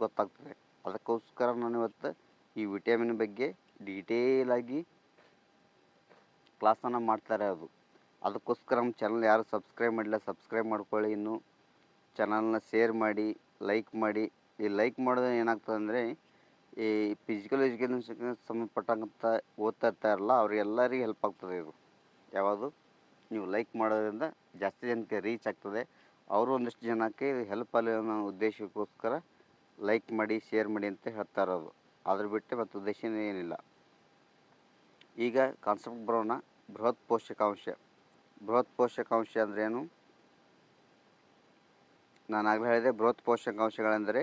ಗೊತ್ತಾಗ್ತದೆ. ಅದಕ್ಕೋಸ್ಕರ ನಾನು ಇವತ್ತು ಈ ವಿಟಮಿನ್ ಬಗ್ಗೆ ಡೀಟೇಲಾಗಿ ಕ್ಲಾಸನ್ನು ಮಾಡ್ತಾ ಇರೋದು. ಅದಕ್ಕೋಸ್ಕರ ನಮ್ಮ ಚಾನಲ್ ಯಾರು ಸಬ್ಸ್ಕ್ರೈಬ್ ಮಾಡಿಲ್ಲ ಸಬ್ಸ್ಕ್ರೈಬ್ ಮಾಡ್ಕೊಳ್ಳಿ. ಇನ್ನು ಚಾನಲ್ನ ಶೇರ್ ಮಾಡಿ, ಲೈಕ್ ಮಾಡಿ. ಈ ಲೈಕ್ ಮಾಡೋದು ಏನಾಗ್ತದೆ ಅಂದರೆ, ಈ ಫಿಸಿಕಲ್ ಎಜುಕೇಷನ್ಗೆ ಸಂಬಂಧಪಟ್ಟಂಥ ಓದ್ತಾ ಇರ್ತಾರಲ್ಲ ಅವ್ರಿಗೆಲ್ಲರಿಗೂ ಹೆಲ್ಪ್ ಆಗ್ತದೆ ಇದು. ಯಾವುದು ನೀವು ಲೈಕ್ ಮಾಡೋದ್ರಿಂದ ಜಾಸ್ತಿ ಜನಕ್ಕೆ ರೀಚ್ ಆಗ್ತದೆ. ಅವರು ಒಂದಿಷ್ಟು ಜನಕ್ಕೆ ಹೆಲ್ಪ್ ಆಗಲಿ ಅನ್ನೋ ಉದ್ದೇಶಕ್ಕೋಸ್ಕರ ಲೈಕ್ ಮಾಡಿ, ಶೇರ್ ಮಾಡಿ ಅಂತ ಹೇಳ್ತಾ ಇರೋದು. ಅದ್ರ ಬಿಟ್ಟು ಮತ್ತು ಉದ್ದೇಶ ಏನಿಲ್ಲ. ಈಗ ಕಾನ್ಸೆಪ್ಟ್ ಬರೋಣ. ಬೃಹತ್ ಪೋಷಕಾಂಶ. ಬೃಹತ್ ಪೋಷಕಾಂಶ ಅಂದ್ರೇನು? ನಾನು ಆಗಲೇ ಹೇಳಿದೆ, ಬೃಹತ್ ಪೋಷಕಾಂಶಗಳೆಂದರೆ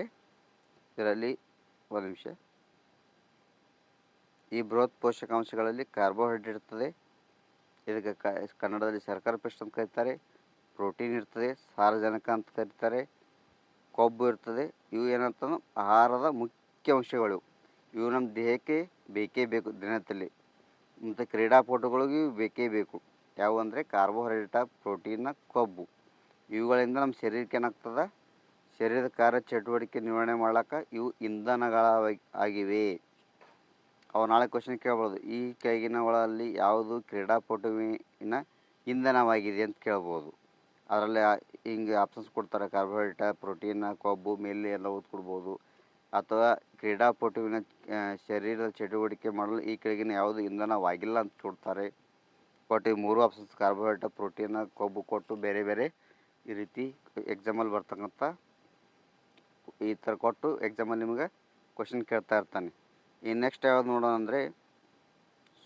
ಇದರಲ್ಲಿ ಒಂದು ನಿಮಿಷ. ಈ ಬೃಹತ್ ಪೋಷಕಾಂಶಗಳಲ್ಲಿ ಕಾರ್ಬೋಹೈಡ್ರೇಟ್ ಇರ್ತದೆ, ಇದಕ್ಕೆ ಕನ್ನಡದಲ್ಲಿ ಶರ್ಕರ ಪಿಷ್ಟ ಅಂತ ಕರೀತಾರೆ. ಪ್ರೋಟೀನ್ ಇರ್ತದೆ, ಸಾರಜನಕ ಅಂತ ಕರೀತಾರೆ, ಕೊಬ್ಬು ಇರ್ತದೆ. ಇವು ಏನಂತಂದ್ರೆ ಆಹಾರದ ಮುಖ್ಯ ಅಂಶಗಳು. ಇವು ನಮ್ಮ ದೇಹಕ್ಕೆ ಬೇಕೇ ಬೇಕು ದಿನದಲ್ಲಿ. ಮತ್ತು ಕ್ರೀಡಾಪಟುಗಳಿಗೂ ಬೇಕೇ ಬೇಕು. ಯಾವುವು ಅಂದರೆ ಕಾರ್ಬೋಹೈಡ್ರೇಟ, ಪ್ರೋಟೀನ, ಕೊಬ್ಬು. ಇವುಗಳಿಂದ ನಮ್ಮ ಶರೀರಕ್ಕೆ ಏನಾಗ್ತದೆ, ಶರೀರದ ಕಾರ್ಯ ಚಟುವಟಿಕೆ ನಿರ್ವಹಣೆ ಮಾಡ್ಲಿಕ್ಕೆ ಇವು ಇಂಧನಗಳಾಗಿವೆ. ಅವು ನಾಳೆ ಕ್ವಶನ್ ಕೇಳ್ಬೋದು, ಈ ಕೆಳಗಿನಗಳಲ್ಲಿ ಯಾವುದು ಕ್ರೀಡಾಪಟುವಿನ ಇಂಧನವಾಗಿದೆ ಅಂತ ಕೇಳ್ಬೋದು. ಅದರಲ್ಲಿ ಹಿಂಗೆ ಆಪ್ಷನ್ಸ್ ಕೊಡ್ತಾರೆ, ಕಾರ್ಬೋಹೈಡ್ರೇಟ, ಪ್ರೋಟೀನ, ಕೊಬ್ಬು, ಮೇಲೆ ಎಲ್ಲ ಓದ್ಕೊಡ್ಬೋದು. ಅಥವಾ ಕ್ರೀಡಾಪಟುವಿನ ಶರೀರದ ಚಟುವಟಿಕೆ ಮಾಡಲು ಈ ಕೆಳಗಿನ ಯಾವುದು ಇಂಧನವಾಗಿಲ್ಲ ಅಂತ ಕೊಡ್ತಾರೆ. ಕೊಟ್ಟು ಈ ಮೂರು ಆಪ್ಷನ್ಸ್ ಕಾರ್ಬೋಹೈಡ್ರೇಟ, ಪ್ರೋಟೀನ, ಕೊಬ್ಬು ಕೊಟ್ಟು ಬೇರೆ ಬೇರೆ ಈ ರೀತಿ ಎಕ್ಸಾಮಲ್ಲಿ ಬರ್ತಕ್ಕಂಥ ಈ ಥರ ಕೊಟ್ಟು ಎಕ್ಸಾಮಲ್ಲಿ ನಿಮಗೆ ಕ್ವಶನ್ ಕೇಳ್ತಾ ಇರ್ತಾನೆ. ಈ ನೆಕ್ಸ್ಟ್ ಯಾವ್ದು ನೋಡೋಣ ಅಂದರೆ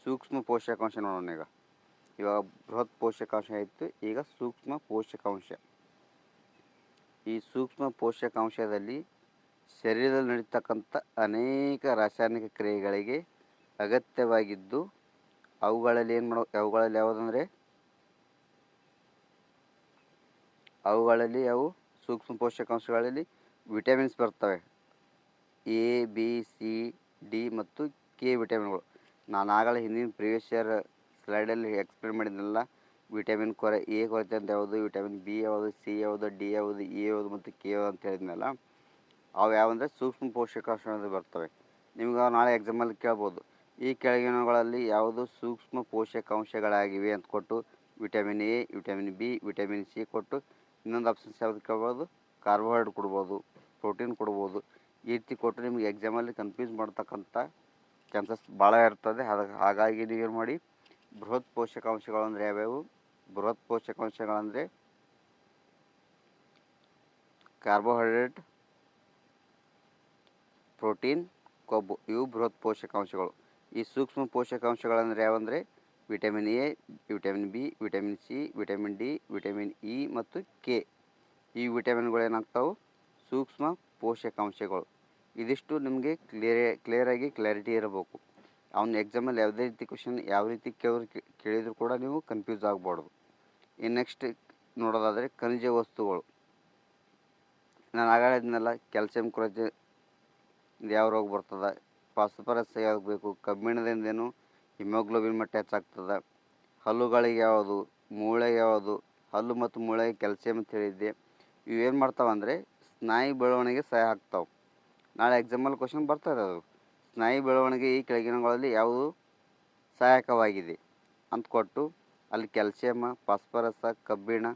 ಸೂಕ್ಷ್ಮ ಪೋಷಕಾಂಶ ನೋಡೋಣ. ಇವಾಗ ಬೃಹತ್ ಪೋಷಕಾಂಶ ಆಯಿತು, ಈಗ ಸೂಕ್ಷ್ಮ ಪೋಷಕಾಂಶ. ಈ ಸೂಕ್ಷ್ಮ ಪೋಷಕಾಂಶದಲ್ಲಿ ಶರೀರದಲ್ಲಿ ನಡೀತಕ್ಕಂಥ ಅನೇಕ ರಾಸಾಯನಿಕ ಕ್ರಿಯೆಗಳಿಗೆ ಅಗತ್ಯವಾಗಿದ್ದು ಅವುಗಳಲ್ಲಿ ಯಾವುದಂದರೆ ಅವುಗಳಲ್ಲಿ ಸೂಕ್ಷ್ಮ ಪೋಷಕಾಂಶಗಳಲ್ಲಿ ವಿಟಮಿನ್ಸ್ ಬರ್ತವೆ. ಎ, ಬಿ, ಸಿ, ಡಿ ಮತ್ತು ಕೆ ವಿಟಮಿನ್ಗಳು. ನಾನು ಆಗಲೇ ಹಿಂದಿನ ಪ್ರಿವಿಯಸ್ ಇಯರ್ ಸ್ಲೈಡಲ್ಲಿ ಎಕ್ಸ್ಪ್ಲೇನ್ ಮಾಡಿದ್ನಲ್ಲ, ವಿಟಮಿನ್ ಎ ಕೊರತೆ ಅಂತ ಯಾವುದು, ವಿಟಮಿನ್ ಬಿ ಯಾವುದು, ಸಿ ಯಾವುದು, ಡಿ ಯಾವುದು, ಇ ಯಾವುದು ಮತ್ತು ಕೆ ಯಾವುದು ಅಂತ ಹೇಳಿದ್ನಲ್ಲ, ಅವು ಯಾವಂದರೆ ಸೂಕ್ಷ್ಮ ಪೋಷಕಾಂಶಗಳು ಬರ್ತವೆ. ನಿಮ್ಗೆ ನಾಳೆ ಎಕ್ಸಾಮಲ್ಲಿ ಕೇಳ್ಬೋದು, ಈ ಕೆಳಗಿನವುಗಳಲ್ಲಿ ಯಾವುದು ಸೂಕ್ಷ್ಮ ಪೋಷಕಾಂಶಗಳಾಗಿವೆ ಅಂತ ಕೊಟ್ಟು vitamin A, vitamin B, vitamin C ಕೊಟ್ಟು ಇನ್ನೊಂದು ಆಪ್ಷನ್ಸ್ ಯಾವುದು ಕೇಳ್ಬೋದು, ಕಾರ್ಬೋಹೈಡ್ರೇಟ್ ಕೊಡ್ಬೋದು, ಪ್ರೋಟೀನ್ ಕೊಡ್ಬೋದು. ಈ ರೀತಿ ಕೊಟ್ಟು ನಿಮಗೆ ಎಕ್ಸಾಮಲ್ಲಿ ಕನ್ಫ್ಯೂಸ್ ಮಾಡ್ತಕ್ಕಂಥ ಚಾನ್ಸಸ್ ಭಾಳ ಇರ್ತದೆ. ಹಾಗಾಗಿ ನೀವೇನು ಮಾಡಿ, ಬೃಹತ್ ಪೋಷಕಾಂಶಗಳು ಅಂದರೆ ಯಾವ್ಯಾವು? ಬೃಹತ್ ಪೋಷಕಾಂಶಗಳಂದರೆ ಕಾರ್ಬೋಹೈಡ್ರೇಟ್, ಪ್ರೋಟೀನ್, ಕೊಬ್ಬು, ಇವು ಬೃಹತ್ ಪೋಷಕಾಂಶಗಳು. ಈ ಸೂಕ್ಷ್ಮ ಪೋಷಕಾಂಶಗಳಂದರೆ ಯಾವಂದರೆ vitamin A, vitamin B, vitamin C, vitamin D, vitamin E ಮತ್ತು ಕೆ. ಈ ವಿಟಮಿನ್ಗಳು ಏನಾಗ್ತಾವೆ, ಸೂಕ್ಷ್ಮ ಪೋಷಕಾಂಶಗಳು. ಇದಿಷ್ಟು ನಿಮಗೆ ಕ್ಲಾರಿಟಿ ಇರಬೇಕು. ಅವನ ಎಕ್ಸಾಮಲ್ಲಿ ಯಾವುದೇ ರೀತಿ ಕ್ವಶನ್ ಯಾವ ರೀತಿ ಕೇಳಿದರೂ ಕೂಡ ನೀವು ಕನ್ಫ್ಯೂಸ್ ಆಗಬಾರ್ದು. ಇನ್ನು ನೆಕ್ಸ್ಟ್ ನೋಡೋದಾದರೆ ಖನಿಜ ವಸ್ತುಗಳು. ನಾನು ಆಗ ಹೇಳಿದ್ನಲ್ಲ, ಕ್ಯಾಲ್ಸಿಯಂ ಕೊರತೆ ಯಾವ ರೋಗ ಬರ್ತದೆ, ಫಾಸ್ಫರಸ್ ಯಾವ್ದು ಬೇಕು, ಕಬ್ಬಿಣದಿಂದೇನು ಹಿಮೋಗ್ಲೋಬಿನ್ ಮಟ್ಟ ಹೆಚ್ಚಾಗ್ತದೆ, ಹಲ್ಲುಗಳಿಗೆ ಯಾವುದು, ಮೂಳೆಗೆ ಯಾವುದು, ಹಲ್ಲು ಮತ್ತು ಮೂಳೆಗೆ ಕ್ಯಾಲ್ಸಿಯಂ ಅಂತ ಹೇಳಿದ್ದೆ. ಇವೇನು ಮಾಡ್ತಾವೆ ಅಂದರೆ ಸ್ನಾಯು ಬೆಳವಣಿಗೆ ಸಹಾಯ ಆಗ್ತಾವೆ. ನಾಳೆ ಎಕ್ಸಾಮಲ್ಲಿ ಕ್ವಶನ್ ಬರ್ತದೆ, ಅದು ಸ್ನಾಯು ಬೆಳವಣಿಗೆ ಈ ಕೆಳಗಿನಗಳಲ್ಲಿ ಯಾವುದು ಸಹಾಯಕವಾಗಿದೆ ಅಂತ ಕೊಟ್ಟು ಅಲ್ಲಿ ಕ್ಯಾಲ್ಸಿಯಮ್ಮ, ಫಾಸ್ಫರಸ, ಕಬ್ಬಿಣ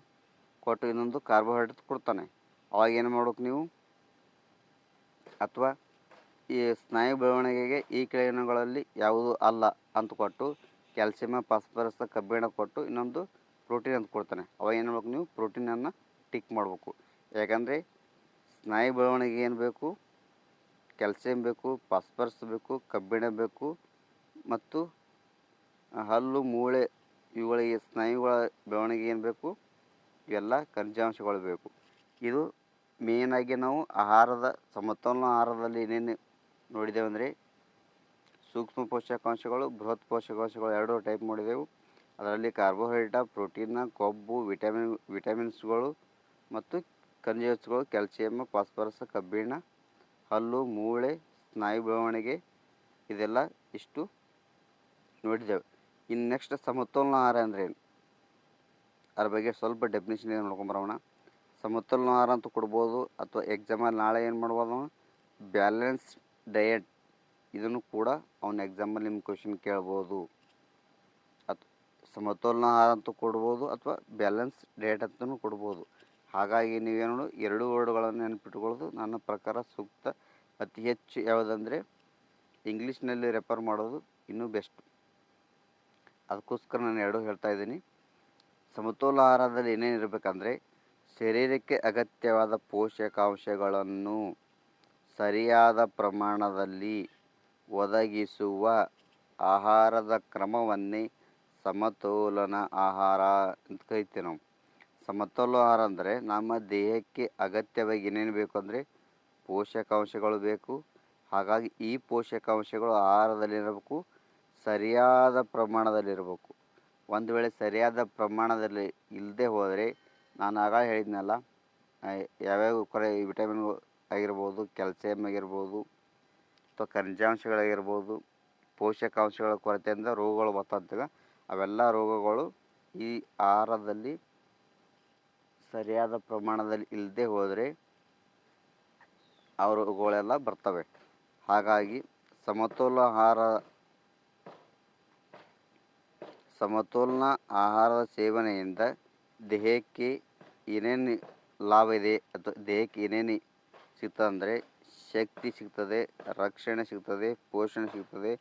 ಕೊಟ್ಟು ಇನ್ನೊಂದು ಕಾರ್ಬೋಹೈಡ್ರೇಟ್ ಕೊಡ್ತಾನೆ. ಅವಾಗ ಏನು ಮಾಡ್ಬೇಕು ನೀವು, ಅಥವಾ ಈ ಸ್ನಾಯು ಬೆಳವಣಿಗೆಗೆ ಈ ಕೆಳಗಿನಗಳಲ್ಲಿ ಯಾವುದು ಅಲ್ಲ ಅಂತ ಕೊಟ್ಟು ಕ್ಯಾಲ್ಸಿಯಮ, ಫಾಸ್ಫರಸ್, ಕಬ್ಬಿಣ ಕೊಟ್ಟು ಇನ್ನೊಂದು ಪ್ರೋಟೀನ್ ಅಂತ ಕೊಡ್ತಾನೆ. ಅವಾಗ ಏನು ಮಾಡ್ಬೇಕು ನೀವು, ಪ್ರೋಟೀನನ್ನು ಟಿಕ್ ಮಾಡಬೇಕು. ಯಾಕಂದರೆ ಸ್ನಾಯು ಬೆಳವಣಿಗೆ ಏನು ಬೇಕು, ಕ್ಯಾಲ್ಸಿಯಂ ಬೇಕು, ಫಾಸ್ಫರಸ್ ಬೇಕು, ಕಬ್ಬಿಣ ಬೇಕು ಮತ್ತು ಹಲ್ಲು, ಮೂಳೆ ಇವುಗಳಿಗೆ ಸ್ನಾಯುಗಳ ಬೆಳವಣಿಗೆ ಏನು ಬೇಕು, ಇವೆಲ್ಲ ಖನಿಜಾಂಶಗಳು ಬೇಕು. ಇದು ಮೇಯ್ನಾಗಿ ನಾವು ಸಮತೋಲನ ಆಹಾರದಲ್ಲಿ ಏನೇನು ನೋಡಿದ್ದೇವೆ ಅಂದರೆ ಸೂಕ್ಷ್ಮ ಪೋಷಕಾಂಶಗಳು, ಬೃಹತ್ ಪೋಷಕಾಂಶಗಳು ಎರಡು ಟೈಪ್ ನೋಡಿದೆವು. ಅದರಲ್ಲಿ ಕಾರ್ಬೋಹೈಡ್ರೇಟ, ಪ್ರೋಟೀನ, ಕೊಬ್ಬು, ವಿಟಮಿನ್ಸ್ಗಳು ಮತ್ತು ಖನಿಜಾಂಶಗಳು ಕ್ಯಾಲ್ಸಿಯಮ್, ಫಾಸ್ಫರಸ್, ಕಬ್ಬಿಣ, ಹಲ್ಲು, ಮೂಳೆ, ಸ್ನಾಯು ಬೆಳವಣಿಗೆ, ಇದೆಲ್ಲ ಇಷ್ಟು ನೋಡಿದ್ದೇವೆ. ಇನ್ನು ನೆಕ್ಸ್ಟ್ ಸಮತೋಲನ ಆಹಾರ ಅಂದರೆ ಏನು, ಅದ್ರ ಬಗ್ಗೆ ಸ್ವಲ್ಪ ಡೆಫಿನೇಷನ್ ನೋಡ್ಕೊಂಬರೋಣ. ಸಮತೋಲನ ಆಹಾರ ಅಂತ ಕೊಡ್ಬೋದು, ಅಥವಾ ಎಕ್ಸಾಮಲ್ಲಿ ನಾಳೆ ಏನು ಮಾಡ್ಬೋದು, ಬ್ಯಾಲೆನ್ಸ್ ಡಯಟ್, ಇದನ್ನು ಕೂಡ ಅವನ ಎಕ್ಸಾಂಪಲ್ ನಿಮ್ಮ ಕ್ವಶನ್ ಕೇಳ್ಬೋದು. ಸಮತೋಲನ ಆಹಾರ ಅಂತೂ ಕೊಡ್ಬೋದು ಅಥವಾ ಬ್ಯಾಲೆನ್ಸ್ ಡಯಟ್ ಅಂತಲೂ ಕೊಡ್ಬೋದು. ಹಾಗಾಗಿ ನೀವೇನು ಎರಡು ವರ್ಡ್ಗಳನ್ನು ನೆನಪಿಟ್ಕೊಳ್ಳೋದು ನನ್ನ ಪ್ರಕಾರ ಸೂಕ್ತ. ಅತಿ ಹೆಚ್ಚು ಯಾವುದಂದರೆ ಇಂಗ್ಲೀಷ್ನಲ್ಲಿ ರೆಫರ್ ಮಾಡೋದು ಇನ್ನೂ ಬೆಸ್ಟ್. ಅದಕ್ಕೋಸ್ಕರ ನಾನು ಎರಡು ಹೇಳ್ತಾ ಇದ್ದೀನಿ. ಸಮತೋಲನ ಆಹಾರದಲ್ಲಿ ಏನೇನು ಇರಬೇಕಂದ್ರೆ ಶರೀರಕ್ಕೆ ಅಗತ್ಯವಾದ ಪೋಷಕಾಂಶಗಳನ್ನು ಸರಿಯಾದ ಪ್ರಮಾಣದಲ್ಲಿ ಒದಗಿಸುವ ಆಹಾರದ ಕ್ರಮವನ್ನೇ ಸಮತೋಲನ ಆಹಾರ ಅಂತ ಕರಿತೀವಿ ನಾವು. ಸಮತೋಲನ ಆಹಾರ ಅಂದರೆ ನಮ್ಮ ದೇಹಕ್ಕೆ ಅಗತ್ಯವಾಗಿ ಏನೇನು ಬೇಕು ಅಂದರೆ ಪೋಷಕಾಂಶಗಳು ಬೇಕು. ಹಾಗಾಗಿ ಈ ಪೋಷಕಾಂಶಗಳು ಆಹಾರದಲ್ಲಿರಬೇಕು, ಸರಿಯಾದ ಪ್ರಮಾಣದಲ್ಲಿರಬೇಕು. ಒಂದು ವೇಳೆ ಸರಿಯಾದ ಪ್ರಮಾಣದಲ್ಲಿ ಇಲ್ಲದೆ ಹೋದರೆ ನಾನು ಆಗ ಹೇಳಿದ್ನಲ್ಲ, ಯಾವ್ಯಾವ ವಿಟಮಿನ್ ಆಗಿರ್ಬೋದು, ಕ್ಯಾಲ್ಸಿಯಂ ಆಗಿರ್ಬೋದು ಅಥವಾ ಖನಿಜಾಂಶಗಳಾಗಿರ್ಬೋದು, ಪೋಷಕಾಂಶಗಳ ಕೊರತೆಯಿಂದ ರೋಗಗಳು ಬರ್ತಾವಂತೀಗ, ಅವೆಲ್ಲ ರೋಗಗಳು ಈ ಆಹಾರದಲ್ಲಿ ಸರಿಯಾದ ಪ್ರಮಾಣದಲ್ಲಿ ಇಲ್ಲದೆ ಹೋದರೆ ಆ ರೋಗಗಳೆಲ್ಲ ಬರ್ತವೆ. ಹಾಗಾಗಿ ಸಮತೋಲನ ಆಹಾರದ ಸೇವನೆಯಿಂದ ದೇಹಕ್ಕೆ ಏನೇನು ಲಾಭ ಇದೆ ಅಥವಾ ದೇಹಕ್ಕೆ ಏನೇನು ಸಿಗ್ತದೆ ಅಂದರೆ ಶಕ್ತಿ ಸಿಗ್ತದೆ, ರಕ್ಷಣೆ ಸಿಗ್ತದೆ, ಪೋಷಣೆ ಸಿಗ್ತದೆ,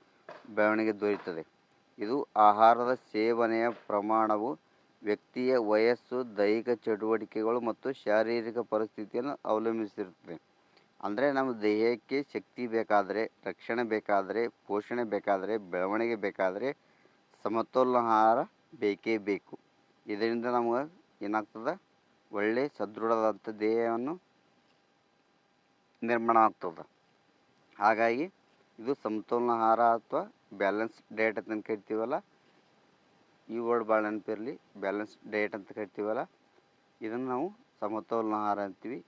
ಬೆಳವಣಿಗೆ ದೊರೆಯುತ್ತದೆ. ಇದು ಆಹಾರದ ಸೇವನೆಯ ಪ್ರಮಾಣವು ವ್ಯಕ್ತಿಯ ವಯಸ್ಸು, ದೈಹಿಕ ಚಟುವಟಿಕೆಗಳು ಮತ್ತು ಶಾರೀರಿಕ ಪರಿಸ್ಥಿತಿಯನ್ನು ಅವಲಂಬಿಸಿರುತ್ತದೆ. ಅಂದರೆ ನಮ್ಮ ದೇಹಕ್ಕೆ ಶಕ್ತಿ ಬೇಕಾದರೆ, ರಕ್ಷಣೆ ಬೇಕಾದರೆ, ಪೋಷಣೆ ಬೇಕಾದರೆ, ಬೆಳವಣಿಗೆ ಬೇಕಾದರೆ ಸಮತೋಲನ ಆಹಾರ ಬೇಕೇ ಬೇಕು. ಇದರಿಂದ ನಮಗೆ ಏನಾಗ್ತದೆ, ಒಳ್ಳೆಯ ಸದೃಢವಾದಂಥ ದೇಹವನ್ನು ನಿರ್ಮಾಣ ಆಗ್ತದೆ. ಹಾಗಾಗಿ ಇದು ಸಮತೋಲನ ಆಹಾರ ಅಥವಾ ಬ್ಯಾಲೆನ್ಸ್ ಡಯಟ್ ಅಂತ ಕರಿತೀವಲ್ಲ, ಈ ವರ್ಡ್ ಭಾಳ ನೆನಪಿರಲಿ. ಬ್ಯಾಲೆನ್ಸ್ ಡಯಟ್ ಅಂತ ಕರಿತೀವಲ್ಲ, ಇದನ್ನು ನಾವು ಸಮತೋಲನ ಆಹಾರ ಅಂತೀವಿ.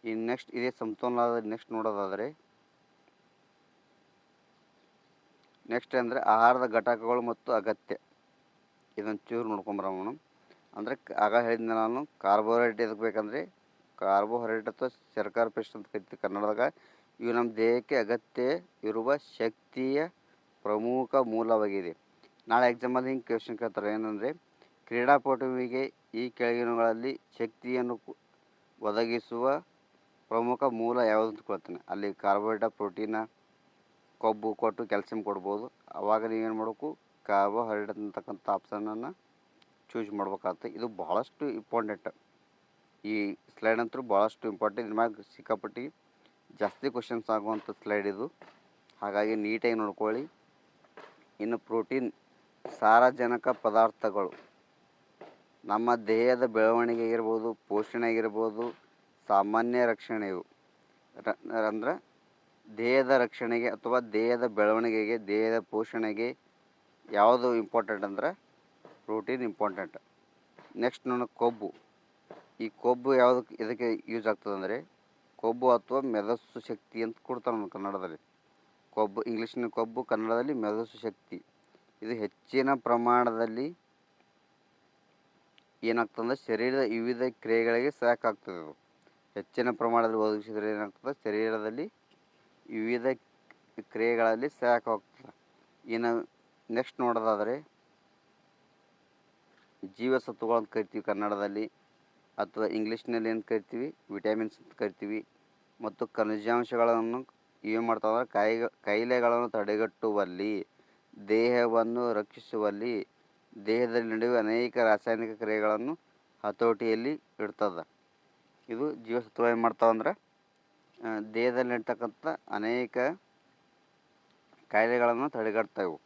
ಇನ್ನು ನೆಕ್ಸ್ಟ್ ಇದೇ ಸಮತೋಲನ ನೆಕ್ಸ್ಟ್ ನೋಡೋದಾದರೆ ನೆಕ್ಸ್ಟ್ ಅಂದರೆ ಆಹಾರದ ಘಟಕಗಳು ಮತ್ತು ಅಗತ್ಯ. ಇದನ್ನು ಚೂರು ನೋಡ್ಕೊಂಬರೋಣ. ಅಂದರೆ ಆಗ ಹೇಳಿದ್ನ ನಾನು, ಕಾರ್ಬೋಹೈಡ್ರೇಟ್ ಎದಕ್ಕೆ ಬೇಕಂದರೆ ಕಾರ್ಬೋಹೈಡ್ರೇಟ್ ಅಥವಾ ಶರ್ಕರೆ ಪಿಷ್ಟ ಅಂತ ಕರಿತೀವಿ ಕನ್ನಡದಾಗ. ಇವು ನಮ್ಮ ದೇಹಕ್ಕೆ ಅಗತ್ಯ ಇರುವ ಶಕ್ತಿಯ ಪ್ರಮುಖ ಮೂಲವಾಗಿದೆ. ನಾಳೆ ಎಕ್ಸಾಮಲ್ಲಿ ಹಿಂಗೆ ಕ್ವೆಶನ್ ಕೇಳ್ತಾರೆ, ಏನಂದರೆ ಕ್ರೀಡಾಪಟುವಿಗೆ ಈ ಕೆಳಗಿನಗಳಲ್ಲಿ ಶಕ್ತಿಯನ್ನು ಒದಗಿಸುವ ಪ್ರಮುಖ ಮೂಲ ಯಾವುದು ಅಂತ ಕೊಡ್ತಾನೆ. ಅಲ್ಲಿ ಕಾರ್ಬೋಹೈಡ್ರೇಟ್, ಪ್ರೋಟೀನ, ಕೊಬ್ಬು ಕೊಟ್ಟು ಕ್ಯಾಲ್ಸಿಯಂ ಕೊಡ್ಬೋದು. ಆವಾಗ ನೀವೇನು ಮಾಡಬೇಕು, ಕಾರ್ಬೋಹೈಡ್ರೇಟ್ ಅಂತಕ್ಕಂಥ ಆಪ್ಷನನ್ನು ಚೂಸ್ ಮಾಡ್ಬೇಕಾಗುತ್ತೆ. ಇದು ಭಾಳಷ್ಟು ಇಂಪಾರ್ಟೆಂಟ್. ಈ ಸ್ಲೈಡ್ ಅಂತೂ ಭಾಳಷ್ಟು ಇಂಪಾರ್ಟೆಂಟ್. ಇದ್ರ ಮ್ಯಾಗ ಸಿಕ್ಕಾಪಟ್ಟಿ ಜಾಸ್ತಿ ಕ್ವಶನ್ಸ್ ಆಗುವಂಥ ಸ್ಲೈಡ್ ಇದು. ಹಾಗಾಗಿ ನೀಟಾಗಿ ನೋಡ್ಕೊಳ್ಳಿ. ಇನ್ನು ಪ್ರೋಟೀನ್, ಸಾರಜನಕ ಪದಾರ್ಥಗಳು ನಮ್ಮ ದೇಹದ ಬೆಳವಣಿಗೆ ಆಗಿರ್ಬೋದು, ಪೋಷಣೆ ಆಗಿರ್ಬೋದು, ಸಾಮಾನ್ಯ ರಕ್ಷಣೆಯು ಅಂದ್ರೆ ದೇಹದ ರಕ್ಷಣೆಗೆ ಅಥವಾ ದೇಹದ ಬೆಳವಣಿಗೆಗೆ, ದೇಹದ ಪೋಷಣೆಗೆ ಯಾವುದು ಇಂಪಾರ್ಟೆಂಟ್ ಅಂದ್ರೆ ಪ್ರೋಟೀನ್ ಇಂಪಾರ್ಟೆಂಟ್. ನೆಕ್ಸ್ಟ್ ನನಗೆ ಕೊಬ್ಬು. ಈ ಕೊಬ್ಬು ಯಾವುದಕ್ಕೆ ಇದಕ್ಕೆ ಯೂಸ್ ಆಗ್ತದೆ ಅಂದರೆ ಕೊಬ್ಬು ಅಥವಾ ಮೆದಸ್ಸು ಶಕ್ತಿ ಅಂತ ಕೊಡ್ತಾರೆ ನಮ್ಮ ಕನ್ನಡದಲ್ಲಿ. ಕೊಬ್ಬು ಇಂಗ್ಲೀಷ್ನ ಕೊಬ್ಬು, ಕನ್ನಡದಲ್ಲಿ ಮೆದಸ್ಸು ಶಕ್ತಿ. ಇದು ಹೆಚ್ಚಿನ ಪ್ರಮಾಣದಲ್ಲಿ ಏನಾಗ್ತದೆ, ಶರೀರದ ವಿವಿಧ ಕ್ರಿಯೆಗಳಿಗೆ ಸಾಕಾಗ್ತದೆ. ಇದು ಹೆಚ್ಚಿನ ಪ್ರಮಾಣದಲ್ಲಿ ಒದಗಿಸಿದರೆ ಏನಾಗ್ತದೆ, ಶರೀರದಲ್ಲಿ ವಿವಿಧ ಕ್ರಿಯೆಗಳಲ್ಲಿ ಸಾಕಾಗ್ತದೆ. ಇನ್ನು ನೆಕ್ಸ್ಟ್ ನೋಡೋದಾದರೆ ಜೀವಸತ್ವಗಳು ಅಂತ ಕರಿತೀವಿ ಕನ್ನಡದಲ್ಲಿ, ಅಥವಾ ಇಂಗ್ಲೀಷ್ನಲ್ಲಿ ಏನು ಕರಿತೀವಿ, ವಿಟಮಿನ್ಸ್ ಅಂತ ಕರಿತೀವಿ. ಮತ್ತು ಖನಿಜಾಂಶಗಳನ್ನು ಏನು ಮಾಡ್ತಾವೆ, ಕಾಯಿಲೆಗಳನ್ನು ತಡೆಗಟ್ಟುವಲ್ಲಿ, ದೇಹವನ್ನು ರಕ್ಷಿಸುವಲ್ಲಿ, ದೇಹದಲ್ಲಿ ನಡೆಯುವ ಅನೇಕ ರಾಸಾಯನಿಕ ಕ್ರಿಯೆಗಳನ್ನು ಹತೋಟಿಯಲ್ಲಿ ಇಡ್ತದೆ. ಇದು ಜೀವಸತ್ವ ಏನು ಮಾಡ್ತಾವಂದ್ರೆ ದೇಹದಲ್ಲಿ ನಡೀತಕ್ಕಂಥ ಅನೇಕ ಕಾಯಿಲೆಗಳನ್ನು ತಡೆಗಟ್ತಾವೆ.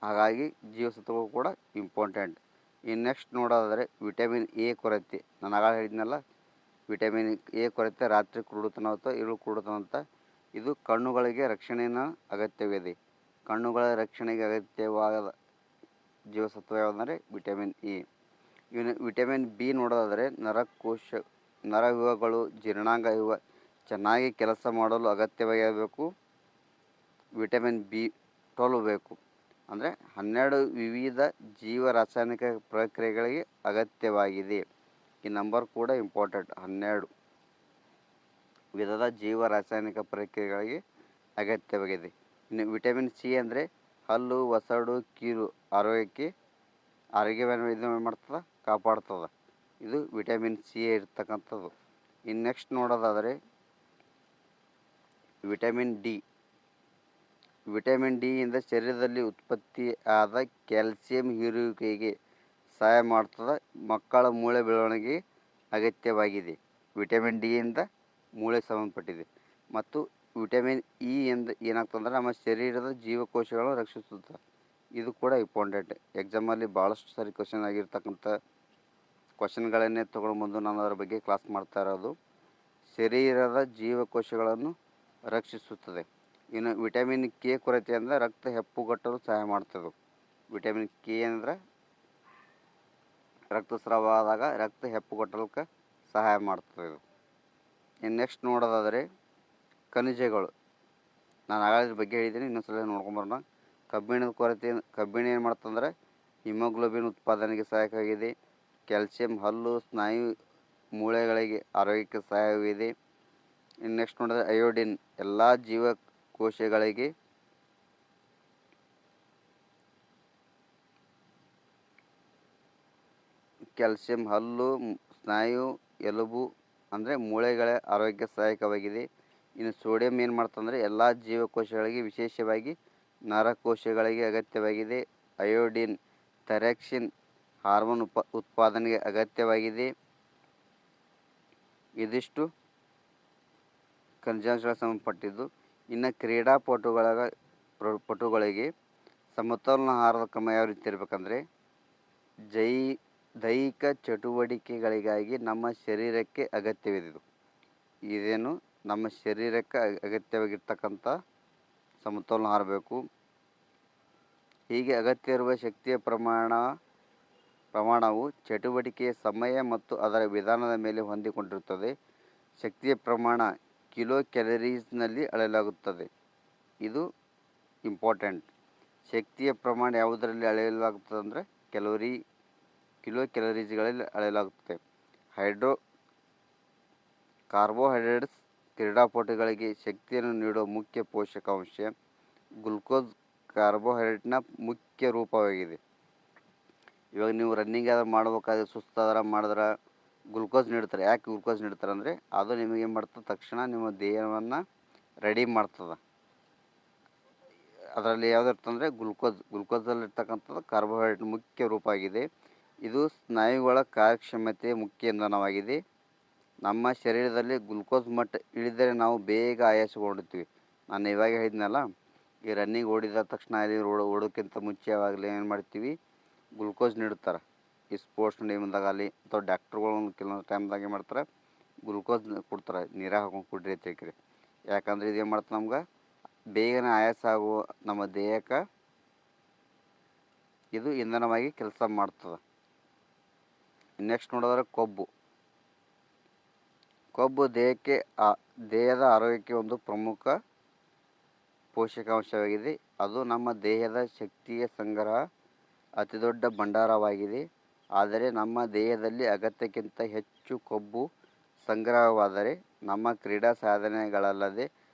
ಹಾಗಾಗಿ ಜೀವಸತ್ವಗಳು ಕೂಡ ಇಂಪಾರ್ಟೆಂಟ್. ಇನ್ನು ನೆಕ್ಸ್ಟ್ ನೋಡೋದಾದರೆ ವಿಟಮಿನ್ ಎ ಕೊರತೆ. ನಾನು ಆಗ ಹೇಳಿದ್ನಲ್ಲ, ವಿಟಮಿನ್ ಎ ಕೊರತೆ ರಾತ್ರಿ ಕುರುಡುತನ ಅಥವಾ ಇರುಳು ಕುರುಡುತನ ಅಂತ. ಇದು ಕಣ್ಣುಗಳಿಗೆ ರಕ್ಷಣೆಯ ಅಗತ್ಯವಿದೆ. ಕಣ್ಣುಗಳ ರಕ್ಷಣೆಗೆ ಅಗತ್ಯವಾದ ಜೀವಸತ್ವ ಯಾವುದಂದರೆ ವಿಟಮಿನ್ ಎ. ಇವನು ವಿಟಮಿನ್ ಬಿ ನೋಡೋದಾದರೆ ನರವ್ಯೂಹಗಳು, ಜೀರ್ಣಾಂಗ ಇವ ಚೆನ್ನಾಗಿ ಕೆಲಸ ಮಾಡಲು ಅಗತ್ಯವಾಗಿರಬೇಕು. ವಿಟಮಿನ್ B12 ಬೇಕು. ಅಂದರೆ 12 ವಿವಿಧ ಜೀವ ರಾಸಾಯನಿಕ ಪ್ರಕ್ರಿಯೆಗಳಿಗೆ ಅಗತ್ಯವಾಗಿದೆ. ಈ ನಂಬರ್ ಕೂಡ ಇಂಪಾರ್ಟೆಂಟ್, 12. ವಿಧದ ಜೀವ ರಾಸಾಯನಿಕ ಪ್ರಕ್ರಿಯೆಗಳಿಗೆ ಅಗತ್ಯವಾಗಿದೆ. ಇನ್ನು ವಿಟಮಿನ್ ಸಿ ಅಂದರೆ ಹಲ್ಲು, ಒಸಡು, ಕೀಲು ಆರೋಗ್ಯವನ್ನು ಇದು ಮಾಡ್ತದೆ, ಕಾಪಾಡ್ತದೆ. ಇದು ವಿಟಮಿನ್ ಸಿ ಇರ್ತಕ್ಕಂಥದ್ದು. ಇನ್ನು ನೆಕ್ಸ್ಟ್ ನೋಡೋದಾದರೆ ವಿಟಮಿನ್ ಡಿ. ವಿಟಮಿನ್ ಡಿ ಇಂದ ಶರೀರದಲ್ಲಿ ಉತ್ಪತ್ತಿ ಆದ ಕ್ಯಾಲ್ಸಿಯಂ ಹೀರುವಿಕೆಗೆ ಸಹಾಯ ಮಾಡ್ತದೆ. ಮಕ್ಕಳ ಮೂಳೆ ಬೆಳವಣಿಗೆ ಅಗತ್ಯವಾಗಿದೆ. ವಿಟಮಿನ್ ಡಿ ಇಂದ ಮೂಳೆ ಸಂಬಂಧಪಟ್ಟಿದೆ. ಮತ್ತು ವಿಟಮಿನ್ ಇ ಎಂದು ಏನಾಗ್ತಂದ್ರೆ ನಮ್ಮ ಶರೀರದ ಜೀವಕೋಶಗಳನ್ನು ರಕ್ಷಿಸುತ್ತದೆ. ಇದು ಕೂಡ ಇಂಪಾರ್ಟೆಂಟ್. ಎಕ್ಸಾಮಲ್ಲಿ ಭಾಳಷ್ಟು ಸಾರಿ ಕ್ವಶನ್ ಆಗಿರ್ತಕ್ಕಂಥ ಕ್ವಶನ್ಗಳನ್ನೇ ತೊಗೊಂಡ್ಬಂದು ನಾನು ಅದರ ಬಗ್ಗೆ ಕ್ಲಾಸ್ ಮಾಡ್ತಾ ಇರೋದು. ಶರೀರದ ಜೀವಕೋಶಗಳನ್ನು ರಕ್ಷಿಸುತ್ತದೆ. ಇನ್ನು ವಿಟಮಿನ್ ಕೆ ಕೊರತೆ ಅಂದರೆ ರಕ್ತ ಹೆಪ್ಪುಗಟ್ಟಲು ಸಹಾಯ ಮಾಡ್ತದೆ. ವಿಟಮಿನ್ ಕೆ ಅಂದರೆ ರಕ್ತಸ್ರಾವ ಆದಾಗ ರಕ್ತ ಹೆಪ್ಪುಗಟ್ಟಲಿಕ್ಕೆ ಸಹಾಯ ಮಾಡ್ತದೆ ಇದು. ಇನ್ನು ನೆಕ್ಸ್ಟ್ ನೋಡೋದಾದರೆ ಖನಿಜಗಳು. ನಾನು ಆಗಳ ಬಗ್ಗೆ ಹೇಳಿದ್ದೀನಿ, ಇನ್ನೊಂದ್ಸಲ ನೋಡ್ಕೊಂಬರೋಣ. ಕಬ್ಬಿಣದ ಕೊರತೆ. ಕಬ್ಬಿಣ ಏನು ಮಾಡ್ತಂದ್ರೆ ಹಿಮೋಗ್ಲೋಬಿನ್ ಉತ್ಪಾದನೆಗೆ ಸಹಾಯಕವಾಗಿದೆ. ಕ್ಯಾಲ್ಸಿಯಂ ಹಲ್ಲು, ಸ್ನಾಯು, ಮೂಳೆಗಳಿಗೆ ಆರೋಗ್ಯಕ್ಕೆ ಸಹಾಯವಿದೆ. ಇನ್ನು ನೆಕ್ಸ್ಟ್ ನೋಡಿದ್ರೆ ಅಯೋಡಿನ್ ಎಲ್ಲ ಜೀವಕೋಶಗಳಿಗೆ ಕ್ಯಾಲ್ಸಿಯಂ ಹಲ್ಲು, ಸ್ನಾಯು, ಎಲುಬು ಅಂದರೆ ಮೂಳೆಗಳ ಆರೋಗ್ಯ ಸಹಾಯಕವಾಗಿದೆ. ಇನ್ನು ಸೋಡಿಯಂ ಏನು ಮಾಡ್ತಂದರೆ ಎಲ್ಲ ಜೀವಕೋಶಗಳಿಗೆ ವಿಶೇಷವಾಗಿ ನರಕೋಶಗಳಿಗೆ ಅಗತ್ಯವಾಗಿದೆ. ಅಯೋಡಿನ್ ಥೈರಾಕ್ಸಿನ್ ಹಾರ್ಮೋನ್ ಉತ್ಪಾದನೆಗೆ ಅಗತ್ಯವಾಗಿದೆ. ಇದಿಷ್ಟು ಖನಿಜಾಂಶಗಳ ಸಂಬಂಧಪಟ್ಟಿದ್ದು. ಇನ್ನು ಪಟುಗಳಿಗೆ ಸಮತೋಲನ ಆಹಾರದ ಕ್ರಮ ಯಾವ ರೀತಿ ಇರಬೇಕಂದ್ರೆ ದೈಹಿಕ ಚಟುವಟಿಕೆಗಳಿಗಾಗಿ ನಮ್ಮ ಶರೀರಕ್ಕೆ ಅಗತ್ಯವಿದೆ. ಇದೇನು ನಮ್ಮ ಶರೀರಕ್ಕೆ ಅಗತ್ಯವಾಗಿರ್ತಕ್ಕಂಥ ಸಮತೋಲನ ಆಹಾರ ಬೇಕು. ಹೀಗೆ ಅಗತ್ಯ ಇರುವ ಶಕ್ತಿಯ ಪ್ರಮಾಣವು ಚಟುವಟಿಕೆಯ ಸಮಯ ಮತ್ತು ಅದರ ವಿಧಾನದ ಮೇಲೆ ಹೊಂದಿಕೊಂಡಿರುತ್ತದೆ. ಶಕ್ತಿಯ ಪ್ರಮಾಣ ಕಿಲೋ ಕ್ಯಾಲರೀಸ್ನಲ್ಲಿ ಅಳೆಯಲಾಗುತ್ತದೆ. ಇದು ಇಂಪಾರ್ಟೆಂಟ್. ಶಕ್ತಿಯ ಪ್ರಮಾಣ ಯಾವುದರಲ್ಲಿ ಅಳೆಯಲಾಗುತ್ತದೆ ಅಂದರೆ ಕಿಲೋ ಕ್ಯಾಲರೀಸ್ಗಳಲ್ಲಿ ಅಳೆಯಲಾಗುತ್ತದೆ. ಕಾರ್ಬೋಹೈಡ್ರೇಟ್ಸ್ ಕ್ರೀಡಾಪಟುಗಳಿಗೆ ಶಕ್ತಿಯನ್ನು ನೀಡುವ ಮುಖ್ಯ ಪೋಷಕಾಂಶ. ಗ್ಲುಕೋಸ್ ಕಾರ್ಬೋಹೈಡ್ರೇಟ್ನ ಮುಖ್ಯ ರೂಪವಾಗಿದೆ. ಇವಾಗ ನೀವು ರನ್ನಿಂಗ್ ಆದ್ರೆ ಮಾಡ್ಬೇಕಾದ್ರೆ ಸುಸ್ತಾದ್ರೆ ಮಾಡಿದ್ರೆ ಗ್ಲುಕೋಸ್ ನೀಡ್ತಾರೆ. ಯಾಕೆ ಗ್ಲುಕೋಸ್ ನೀಡ್ತಾರೆ ಅಂದರೆ ಅದು ನಿಮಗೆ ಏನು ಮಾಡ್ತದೆ, ತಕ್ಷಣ ನಿಮ್ಮ ದೇಹವನ್ನು ರೆಡಿ ಮಾಡ್ತದೆ. ಅದರಲ್ಲಿ ಯಾವ್ದು ಇರ್ತಂದರೆ ಗ್ಲುಕೋಸಲ್ಲಿರ್ತಕ್ಕಂಥದ್ದು ಕಾರ್ಬೋಹೈಡ್ರೇಟ್ ಮುಖ್ಯ ರೂಪ ಆಗಿದೆ. ಇದು ಸ್ನಾಯುಗಳ ಕಾರ್ಯಕ್ಷಮತೆಯ ಮುಖ್ಯ ಇಂಧನವಾಗಿದೆ. ನಮ್ಮ ಶರೀರದಲ್ಲಿ ಗ್ಲುಕೋಸ್ ಮಟ್ಟ ಇಳಿದರೆ ನಾವು ಬೇಗ ಆಯಾಸಗೊಂಡಿರ್ತೀವಿ. ನಾನು ಇವಾಗ ಹೇಳಿದ್ನಲ್ಲ, ಈ ರನ್ನಿಂಗ್ ಓಡಿದ ತಕ್ಷಣ ಓಡೋಕ್ಕಿಂತ ಮುಂಚೆವಾಗಲೇ ಏನು ಮಾಡ್ತೀವಿ, ಗ್ಲುಕೋಸ್ ನೀಡುತ್ತಾರೆ. ಈ ಸ್ಪೋರ್ಟ್ಸ್ ಟೈಮ್ದಾಗಲಿ ಅಥವಾ ಡಾಕ್ಟ್ರುಗಳು ಕೆಲವೊಂದು ಟೈಮ್ದಾಗ ಏನು ಮಾಡ್ತಾರೆ, ಗ್ಲುಕೋಸ್ ಕೊಡ್ತಾರೆ. ನೀರಾಗ ಹಾಕೊಂಡು ಕುಡ್ರಿ ಅಂತ ಹೇಳ್ರಿ. ಯಾಕಂದರೆ ಇದೇನು ಮಾಡ್ತಾರೆ, ನಮ್ಗೆ ಬೇಗನೆ ಆಯಾಸ ಆಗುವ ನಮ್ಮ ದೇಹಕ್ಕೆ ಇದು ಇಂಧನವಾಗಿ ಕೆಲಸ ಮಾಡ್ತದೆ. ನೆಕ್ಸ್ಟ್ ನೋಡೋದ್ರೆ ಕೊಬ್ಬು ದೇಹದ ಆರೋಗ್ಯಕ್ಕೆ ಒಂದು ಪ್ರಮುಖ ಪೋಷಕಾಂಶವಾಗಿದೆ. ಅದು ನಮ್ಮ ದೇಹದ ಶಕ್ತಿಯ ಸಂಗ್ರಹ ಅತಿ ದೊಡ್ಡ ಭಂಡಾರವಾಗಿದೆ. ಆದರೆ ನಮ್ಮ ದೇಹದಲ್ಲಿ ಅಗತ್ಯಕ್ಕಿಂತ ಹೆಚ್ಚು ಕೊಬ್ಬು ಸಂಗ್ರಹವಾದರೆ ನಮ್ಮ ಕ್ರೀಡಾ ಸಾಧನೆಗಳಲ್ಲದೆ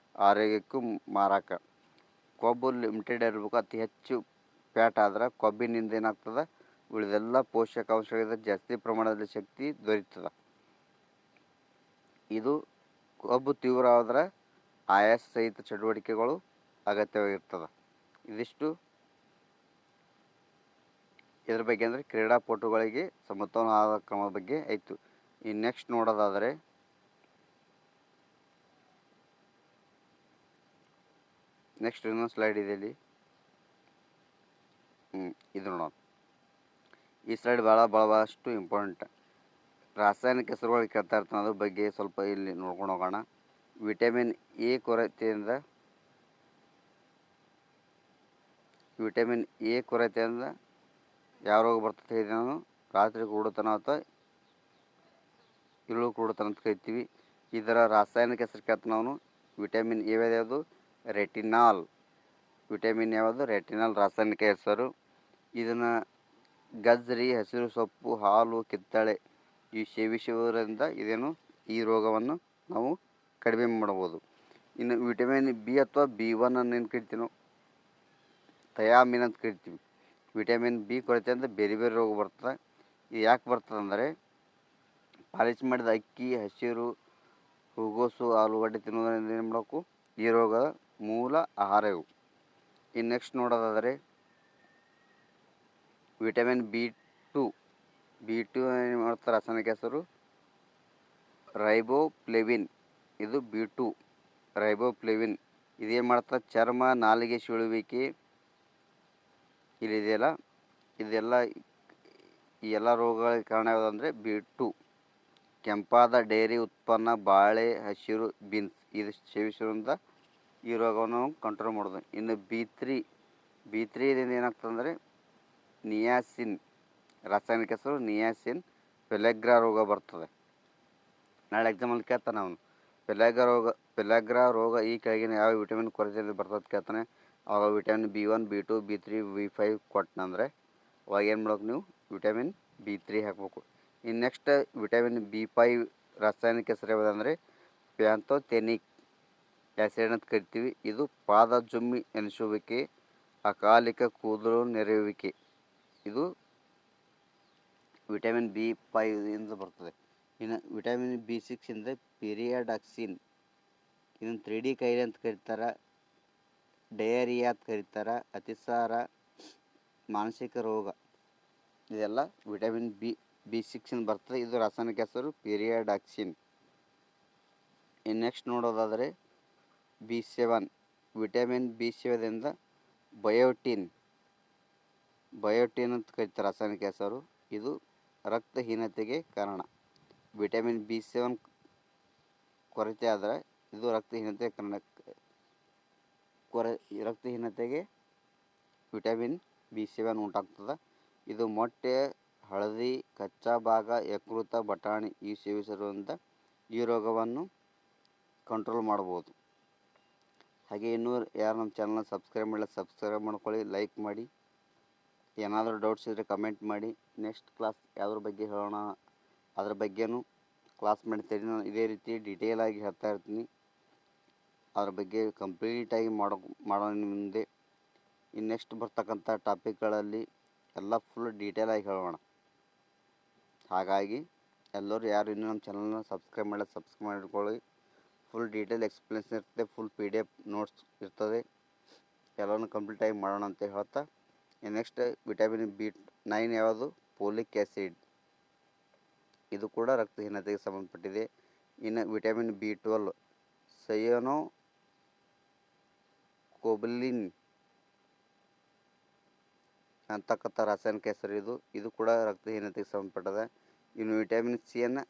ಆರೋಗ್ಯಕ್ಕೂ ಮಾರಕ. ಕೊಬ್ಬು ಲಿಮಿಟೆಡ್ ಇರಬೇಕು. ಅತಿ ಹೆಚ್ಚು ಫ್ಯಾಟ್ ಆದ್ರೆ ಕೊಬ್ಬಿನಿಂದ ಏನಾಗ್ತದೆ, ಉಳಿದೆಲ್ಲ ಪೋಷಕಾಂಶಗಳಿಂದ ಜಾಸ್ತಿ ಪ್ರಮಾಣದಲ್ಲಿ ಶಕ್ತಿ ದೊರೀತದೆ. ಇದು ಕೊಬ್ಬು ತೀವ್ರ ಆದರೆ ಆಯಾಸ ಸಹಿತ ಚಟುವಟಿಕೆಗಳು ಅಗತ್ಯವಾಗಿರ್ತದೆ. ಇದಿಷ್ಟು ಇದ್ರ ಬಗ್ಗೆ ಅಂದರೆ ಕ್ರೀಡಾಪಟುಗಳಿಗೆ ಸಮತೋಲನ ಆಹಾರ ಕ್ರಮದ ಬಗ್ಗೆ ಆಯಿತು. ಈ ನೆಕ್ಸ್ಟ್ ನೋಡೋದಾದರೆ ನೆಕ್ಸ್ಟ್ ಇನ್ನೊಂದು ಸ್ಲೈಡ್ ಇದೆ ಇಲ್ಲಿ. ಇದು ನೋಡೋಣ. ಈ ಸ್ಲೈಡ್ ಭಾಳಷ್ಟು ಇಂಪಾರ್ಟೆಂಟ್. ರಾಸಾಯನಿಕ ಹೆಸರುಗಳು ಕೇಳ್ತಾ ಇರ್ತಾನೆ, ಅದ್ರ ಬಗ್ಗೆ ಸ್ವಲ್ಪ ಇಲ್ಲಿ ನೋಡ್ಕೊಂಡು ಹೋಗೋಣ. ವಿಟಮಿನ್ ಎ ಕೊರತೆಯಿಂದ ಯಾವ ರೋಗ ಬರ್ತದೆ ಹೇಳಿದೆ ನಾನು, ರಾತ್ರಿ ಕುರುಡುತನ ಅಥವಾ ಇರುಳು ಕುರುಡುತನ ಅಂತ ಕರಿತೀವಿ. ಇದರ ರಾಸಾಯನಿಕ ಹೆಸರು ಕೇಳ್ತಾನೆ ಅವನು. ವಿಟಮಿನ್ ಎ ಯಾವುದು, ರೆಟಿನಾಲ್. ವಿಟಮಿನ್ ಯಾವುದು, ರೆಟಿನಾಲ್ ರಾಸಾಯನಿಕ ಹೆಸರು. ಇದನ್ನು ಗಜ್ಜರಿ, ಹಸಿರು ಸೊಪ್ಪು, ಹಾಲು, ಕಿತ್ತಳೆ ಇವು ಸೇವಿಸುವುದರಿಂದ ಈ ರೋಗವನ್ನು ನಾವು ಕಡಿಮೆ ಮಾಡ್ಬೋದು. ಇನ್ನು ವಿಟಮಿನ್ ಬಿ ಅಥವಾ B1 ಅನ್ನು ಏನು ಕರಿತೀವಿ ನಾವು ಥಯಾಮಿನ್ ಅಂತ ಕರಿತೀವಿ. ವಿಟಮಿನ್ ಬಿ ಕೊರತೆಯಿಂದ ಬೇರೆ ಬೇರೆ ರೋಗ ಬರ್ತದೆ. ಇದು ಯಾಕೆ ಬರ್ತದೆ ಅಂದರೆ ಪಾಲಿಶ್ ಮಾಡಿದ ಅಕ್ಕಿ, ಹಸಿರು, ಹೂಗೋಸು, ಆಲೂಗಡ್ಡೆ ತಿನ್ನೋದ್ರಿಂದ ಏನು ಮಾಡಬೇಕು, ಈ ರೋಗದ ಮೂಲ ಆಹಾರ ಇವು. ಇನ್ನು ನೆಕ್ಸ್ಟ್ ನೋಡೋದಾದರೆ ವಿಟಮಿನ್ ಬಿ ಟು ಏನು ಮಾಡ್ತಾರೆ, ರಾಸಾಯನಿಕ ಹೆಸರು ರೈಬೋಫ್ಲೇವಿನ್. ಇದು B2 ರೈಬೋಫ್ಲೇವಿನ್. ಇದೇನು ಮಾಡ್ತದೆ, ಚರ್ಮ, ನಾಲಿಗೆ ಸೀಳುವಿಕೆ ಇಲ್ಲಿದೆಯಲ್ಲ, ಇದೆಲ್ಲ ಈ ಎಲ್ಲ ರೋಗಗಳಿಗೆ ಕಾರಣ ಯಾವುದಂದರೆ B2. ಕೆಂಪಾದ ಡೈರಿ ಉತ್ಪನ್ನ, ಬಾಳೆ, ಹಸಿರು, ಬೀನ್ಸ್ ಇದು ಸೇವಿಸುವುದರಿಂದ ಈ ರೋಗವನ್ನು ಕಂಟ್ರೋಲ್ ಮಾಡೋದು. ಇನ್ನು ಬಿ ತ್ರೀ ಇದರಿಂದ ಏನಾಗ್ತದೆ ಅಂದರೆ ನಿಯಾಸಿನ್, ರಾಸಾಯನಿಕ ಹೆಸರು ನಿಯಾಸಿನ್. ಪೆಲೆಗ್ರಾ ರೋಗ ಬರ್ತದೆ. ನಾಳೆ ಎಕ್ಸಾಮಲ್ಲಿ ಕೇಳ್ತಾನೆ ಅವನು, ಪೆಲೆಗ್ರಾ ರೋಗ ಈ ಕೆಳಗಿನ ಯಾವ ವಿಟಮಿನ್ ಕೊರತೆಯಲ್ಲಿ ಬರ್ತದೆ ಕೇಳ್ತಾನೆ. ಅವಾಗ vitamin B1, B2, B3, B5 ಕೊಟ್ಟನಂದರೆ ಅವಾಗ ಏನು ಮಾಡ್ಬೇಕು, ನೀವು ವಿಟಮಿನ್ B3 ಹಾಕಬೇಕು. ಇನ್ನು ನೆಕ್ಸ್ಟ್ ವಿಟಮಿನ್ B5 ರಾಸಾಯನಿಕ ಹೆಸರು ಯಾವುದಂದರೆ ಪ್ಯಾಂಥೋಥೆನಿಕ್ ಆ್ಯಸಿಡ್ ಅಂತ ಕರಿತೀವಿ. ಇದು ಪಾದ ಜುಮ್ಮಿ ಎನಿಸುವಿಕೆ, ಅಕಾಲಿಕ ಕೂದಲು ನೆರೆಯುವಿಕೆ, ಇದು ವಿಟಮಿನ್ B5 ಇಂದ ಬರ್ತದೆ. ಇನ್ನು ವಿಟಮಿನ್ B6 ಇಂದ ಪಿರಿಯಡಾಕ್ಸಿನ್, ಇದನ್ನು 3D ಕಾಯಿಲೆ ಅಂತ ಕರೀತಾರೆ, ಡಯರಿಯಾ ಅಂತ ಕರೀತಾರೆ, ಅತಿಸಾರ, ಮಾನಸಿಕ ರೋಗ, ಇದೆಲ್ಲ ವಿಟಮಿನ್ B6 ಇಂದ ಬರ್ತದೆ. ಇದು ರಾಸಾಯನಿಕ ಹೆಸರು ಪಿರಿಯಡಾಕ್ಸಿನ್. ಇನ್ನು ನೆಕ್ಸ್ಟ್ ನೋಡೋದಾದರೆ B7, ವಿಟಮಿನ್ B7 ದಿಂದ ಬಯೋಟಿನ್ ಅಂತ ಕರೀತಾರೆ, ರಾಸಾಯನಿಕ ಹೆಸರು. ಇದು ರಕ್ತಹೀನತೆಗೆ ಕಾರಣ. ವಿಟಮಿನ್ B7 ಕೊರತೆ ಆದರೆ ಇದು ರಕ್ತಹೀನತೆಗೆ ವಿಟಮಿನ್ B7 ಉಂಟಾಗ್ತದೆ. ಇದು ಮೊಟ್ಟೆ, ಹಳದಿ, ಕಚ್ಚಾ ಭಾಗ, ಯಕೃತ, ಬಟಾಣಿ ಇವು ಸೇವಿಸುವುದರಿಂದ ಈ ರೋಗವನ್ನು ಕಂಟ್ರೋಲ್ ಮಾಡ್ಬೋದು. ಹಾಗೆ ಇನ್ನೂ ಯಾರು ನಮ್ಮ ಚಾನಲ್ನ ಸಬ್ಸ್ಕ್ರೈಬ್ ಮಾಡಿಲ್ಲ ಸಬ್ಸ್ಕ್ರೈಬ್ ಮಾಡ್ಕೊಳ್ಳಿ, ಲೈಕ್ ಮಾಡಿ. ಏನಾದರೂ ಡೌಟ್ಸ್ ಇದ್ದರೆ ಕಮೆಂಟ್ ಮಾಡಿ. ನೆಕ್ಸ್ಟ್ ಕ್ಲಾಸ್ ಯಾವುದ್ರ ಬಗ್ಗೆ ಹೇಳೋಣ ಅದ್ರ ಬಗ್ಗೆನೂ ಕ್ಲಾಸ್ ಮಾಡ್ತೀನಿ. ನಾನು ಇದೇ ರೀತಿ ಡೀಟೇಲಾಗಿ ಹೇಳ್ತಾ ಇರ್ತೀನಿ. ಅದ್ರ ಬಗ್ಗೆ ಕಂಪ್ಲೀಟಾಗಿ ಮಾಡೋಣ ಮುಂದೆ. ಇನ್ನು ನೆಕ್ಸ್ಟ್ ಬರ್ತಕ್ಕಂಥ ಟಾಪಿಕ್ಗಳಲ್ಲಿ ಎಲ್ಲ ಫುಲ್ ಡೀಟೇಲಾಗಿ ಹೇಳೋಣ. ಹಾಗಾಗಿ ಎಲ್ಲರೂ ಯಾರು ಇನ್ನೂ ನಮ್ಮ ಚಾನಲ್ನ ಸಬ್ಸ್ಕ್ರೈಬ್ ಮಾಡ್ಕೊಳ್ಳಿ. ಫುಲ್ ಡೀಟೇಲ್ ಎಕ್ಸ್ಪ್ಲೇಷನ್ ಇರ್ತದೆ, ಫುಲ್ PDF ನೋಟ್ಸ್ ಇರ್ತದೆ. ಎಲ್ಲನೂ ಕಂಪ್ಲೀಟಾಗಿ ಮಾಡೋಣ ಅಂತ ಹೇಳ್ತಾ, ನೆಕ್ಸ್ಟ್ ವಿಟಮಿನ್ B9 ಯಾವುದು, ಫೋಲಿಕ್ ಆ್ಯಸಿಡ್, ಇದು ಕೂಡ ರಕ್ತಹೀನತೆಗೆ ಸಂಬಂಧಪಟ್ಟಿದೆ. ಇನ್ನು ವಿಟಮಿನ್ B12 ಸೈನೋಕೊಬ್ಯಾಲಿನ್ ಅಂತಕ್ಕಂಥ ರಾಸಾಯನಿಕ ಹೆಸರು ಇದು ಕೂಡ ರಕ್ತಹೀನತೆಗೆ ಸಂಬಂಧಪಟ್ಟದ. ಇನ್ನು ವಿಟಮಿನ್ C ಅನ್ನು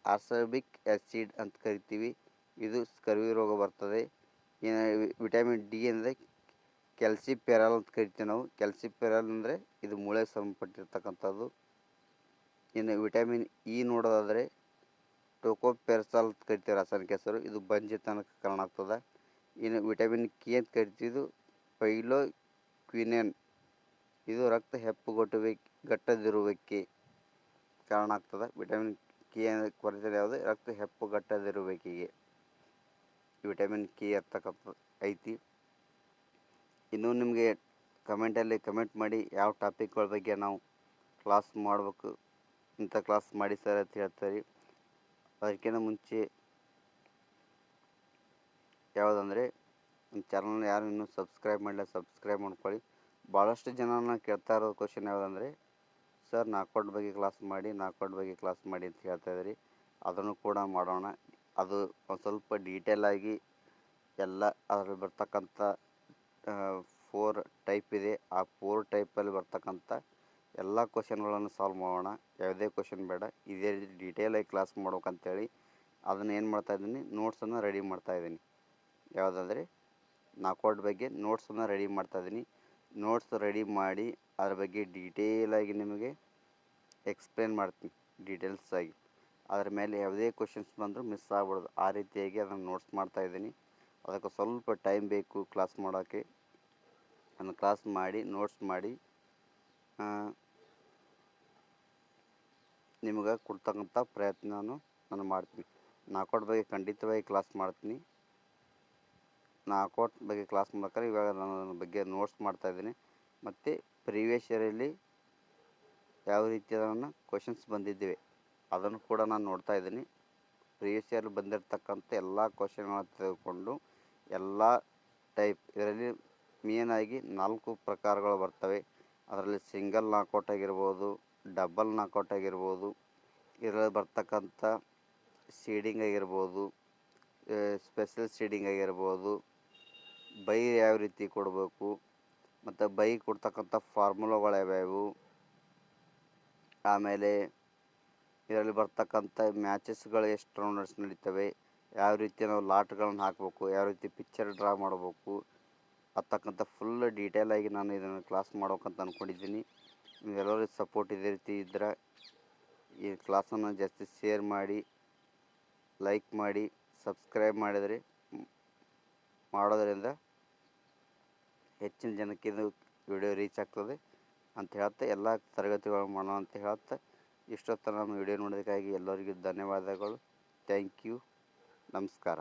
ಆರ್ಸಬಿಕ್ ಆ್ಯಸಿಡ್ ಅಂತ ಕರಿತೀವಿ, ಇದು ಸ್ಕರ್ವಿ ರೋಗ ಬರ್ತದೆ. ಇನ್ನು ವಿಟಮಿನ್ D ಅಂದರೆ ಕ್ಯಾಲ್ಸಿಫೆರಾಲ್ ಅಂತ ಕರಿತೀವಿ ನಾವು. ಕ್ಯಾಲ್ಸಿಫೆರಾಲ್ ಅಂದರೆ ಇದು ಮೂಳೆಗೆ ಸಂಬಂಧಪಟ್ಟಿರ್ತಕ್ಕಂಥದ್ದು. ಇನ್ನು ವಿಟಮಿನ್ E ನೋಡೋದಾದರೆ ಟೋಕೋಪೆರ್ಸಾಲ್ ಅಂತ ಕರಿತೀವಿ, ರಾಸಾಯನಿಕ ಹೆಸರು. ಇದು ಬಂಜೆತನಕ್ಕೆ ಕಾರಣ ಆಗ್ತದೆ. ಇನ್ನು ವಿಟಮಿನ್ K ಅಂತ ಕರಿತೀವಿ, ಪೈಲೋಕ್ವಿನೇನ್, ಇದು ರಕ್ತ ಹೆಪ್ಪುಗಟ್ಟದಿರುವಿಕೆ ಕಾರಣ ಆಗ್ತದೆ. ವಿಟಮಿನ್ K ಕೊರತೆ ಯಾವುದು, ರಕ್ತ ಹೆಪ್ಪುಗಟ್ಟದಿರುವಿಕೆಗೆ ವಿಟಮಿನ್ K ಇರ್ತಕ್ಕಂಥದ್ದು ಐತಿ. ಇನ್ನೂ ನಿಮಗೆ ಕಮೆಂಟಲ್ಲಿ ಕಮೆಂಟ್ ಮಾಡಿ ಯಾವ ಟಾಪಿಕ್ಗಳ ಬಗ್ಗೆ ನಾವು ಕ್ಲಾಸ್ ಮಾಡಬೇಕು, ಇಂಥ ಕ್ಲಾಸ್ ಮಾಡಿ ಸರ್ ಅಂತ ಹೇಳ್ತಾರೆ. ಅದಕ್ಕಿಂತ ಮುಂಚೆ ಯಾವುದಂದರೆ ನಮ್ಮ ಚಾನಲ್ನ ಯಾರು ಇನ್ನೂ ಸಬ್ಸ್ಕ್ರೈಬ್ ಮಾಡಿಲ್ಲ ಸಬ್ಸ್ಕ್ರೈಬ್ ಮಾಡ್ಕೊಳ್ಳಿ. ಭಾಳಷ್ಟು ಜನನ ಕೇಳ್ತಾ ಇರೋ ಕ್ವಶನ್ ಯಾವುದಂದರೆ, ಸರ್ ನಾಕೌಟ್ ಬಗ್ಗೆ ಕ್ಲಾಸ್ ಮಾಡಿ ಅಂತ ಹೇಳ್ತಾ ಇದ್ದೀರಿ. ಅದನ್ನು ಕೂಡ ಮಾಡೋಣ. ಅದು ಒಂದು ಸ್ವಲ್ಪ ಡೀಟೇಲಾಗಿ ಎಲ್ಲ ಅದರಲ್ಲಿ ಬರ್ತಕ್ಕಂಥ 4 ಟೈಪ್ ಇದೆ. ಆ 4 ಟೈಪಲ್ಲಿ ಬರ್ತಕ್ಕಂಥ ಎಲ್ಲ ಕ್ವಶನ್ಗಳನ್ನು ಸಾಲ್ವ್ ಮಾಡೋಣ. ಯಾವುದೇ ಕ್ವಶನ್ ಬೇಡ, ಇದೇ ರೀತಿ ಡೀಟೇಲಾಗಿ ಕ್ಲಾಸ್ ಮಾಡ್ಬೇಕಂತೇಳಿ ಅದನ್ನು ಏನು ಮಾಡ್ತಾಯಿದ್ದೀನಿ, ನೋಟ್ಸನ್ನು ರೆಡಿ ಮಾಡ್ತಾಯಿದ್ದೀನಿ. ಯಾವುದಂದರೆ ನಾಕೌಟ್ ಬಗ್ಗೆ ನೋಟ್ಸನ್ನು ರೆಡಿ ಮಾಡ್ತಾಯಿದ್ದೀನಿ. ನೋಟ್ಸ್ ರೆಡಿ ಮಾಡಿ ಅದ್ರ ಬಗ್ಗೆ ಡೀಟೇಲಾಗಿ ನಿಮಗೆ ಎಕ್ಸ್ಪ್ಲೇನ್ ಮಾಡ್ತೀನಿ, ಡೀಟೇಲ್ಸ್ ಆಗಿ. ಅದ್ರ ಮೇಲೆ ಯಾವುದೇ ಕ್ವಶನ್ಸ್ ಬಂದರೂ ಮಿಸ್ ಆಗ್ಬಿಡೋದು, ಆ ರೀತಿಯಾಗಿ ಅದನ್ನು ನೋಟ್ಸ್ ಮಾಡ್ತಾಯಿದ್ದೀನಿ. ಅದಕ್ಕೆ ಸ್ವಲ್ಪ ಟೈಮ್ ಬೇಕು ಕ್ಲಾಸ್ ಮಾಡೋಕ್ಕೆ. ನಾನು ಕ್ಲಾಸ್ ಮಾಡಿ ನೋಟ್ಸ್ ಮಾಡಿ ನಿಮಗೆ ಕೊಡ್ತಕ್ಕಂಥ ಪ್ರಯತ್ನ ನಾನು ಮಾಡ್ತೀನಿ. ನಾಕೌಟ್ ಬಗ್ಗೆ ಖಂಡಿತವಾಗಿ ಕ್ಲಾಸ್ ಮಾಡ್ತೀನಿ. ನಾಕೌಟ್ ಬಗ್ಗೆ ಕ್ಲಾಸ್ ಮಾಡ್ಬೇಕಾದ್ರೆ ಇವಾಗ ನಾನು ಅದ್ರ ಬಗ್ಗೆ ನೋಟ್ಸ್ ಮಾಡ್ತಾಯಿದ್ದೀನಿ. ಮತ್ತು ಪ್ರೀವಿಯಸ್ ಇಯರಲ್ಲಿ ಯಾವ ರೀತಿಯಾದ ಕ್ವಶನ್ಸ್ ಬಂದಿದ್ದೇವೆ ಅದನ್ನು ಕೂಡ ನಾನು ನೋಡ್ತಾ ಇದ್ದೀನಿ. ಪ್ರೀವಿಯಸ್ ಇಯರ್ ಬಂದಿರತಕ್ಕಂಥ ಎಲ್ಲ ಕ್ವಶನ್ಗಳನ್ನು ತೆಗೆದುಕೊಂಡು ಎಲ್ಲ ಟೈಪ್ ಇದರಲ್ಲಿ ಮೇನಾಗಿ 4 ಪ್ರಕಾರಗಳು ಬರ್ತವೆ. ಅದರಲ್ಲಿ ಸಿಂಗಲ್ ನಾಕೌಟ್ ಆಗಿರ್ಬೋದು, ಡಬಲ್ ನಾಕೌಟ್ ಆಗಿರ್ಬೋದು, ಇದರಲ್ಲಿ ಬರ್ತಕ್ಕಂಥ ಸೀಡಿಂಗ್ ಆಗಿರ್ಬೋದು, ಸ್ಪೆಷಲ್ ಸೀಡಿಂಗ್ ಆಗಿರ್ಬೋದು, ಬೈ ಯಾವ ರೀತಿ ಕೊಡಬೇಕು ಮತ್ತು ಬೈ ಕೊಡ್ತಕ್ಕಂಥ ಫಾರ್ಮುಲಾಗಳು ಯಾವ್ಯಾವು, ಆಮೇಲೆ ಇದರಲ್ಲಿ ಬರ್ತಕ್ಕಂಥ ಮ್ಯಾಚಸ್ಗಳು ಎಷ್ಟು ರೌಂಡರ್ಸ್ ನಡೀತವೆ, ಯಾವ ರೀತಿ ನಾವು ಲಾಟ್ಗಳನ್ನು ಹಾಕಬೇಕು, ಯಾವ ರೀತಿ ಪಿಕ್ಚರ್ ಡ್ರಾ ಮಾಡಬೇಕು ಅಂತಕ್ಕಂಥ ಫುಲ್ ಡೀಟೇಲಾಗಿ ನಾನು ಇದನ್ನು ಕ್ಲಾಸ್ ಮಾಡ್ಬೇಕಂತ ಅಂದ್ಕೊಂಡಿದ್ದೀನಿ. ನೀವೆಲ್ಲರೂ ಸಪೋರ್ಟ್ ಇದೇ ರೀತಿ ಇದ್ದರೆ ಈ ಕ್ಲಾಸನ್ನು ಜಾಸ್ತಿ ಶೇರ್ ಮಾಡಿ, ಲೈಕ್ ಮಾಡಿ, ಸಬ್ಸ್ಕ್ರೈಬ್ ಮಾಡೋದರಿಂದ ಹೆಚ್ಚಿನ ಜನಕ್ಕೆ ಇದು ವಿಡಿಯೋ ರೀಚ್ ಆಗ್ತದೆ ಅಂತ ಹೇಳ್ತಾ ಎಲ್ಲ ತರಗತಿಗಳು ಮಾಡೋಣ ಅಂತ ಹೇಳ್ತಾ ಇಷ್ಟೊತ್ತು ನಾನು ವಿಡಿಯೋ ನೋಡೋದಕ್ಕಾಗಿ ಎಲ್ಲರಿಗೂ ಧನ್ಯವಾದಗಳು. Thank you. ನಮಸ್ಕಾರ.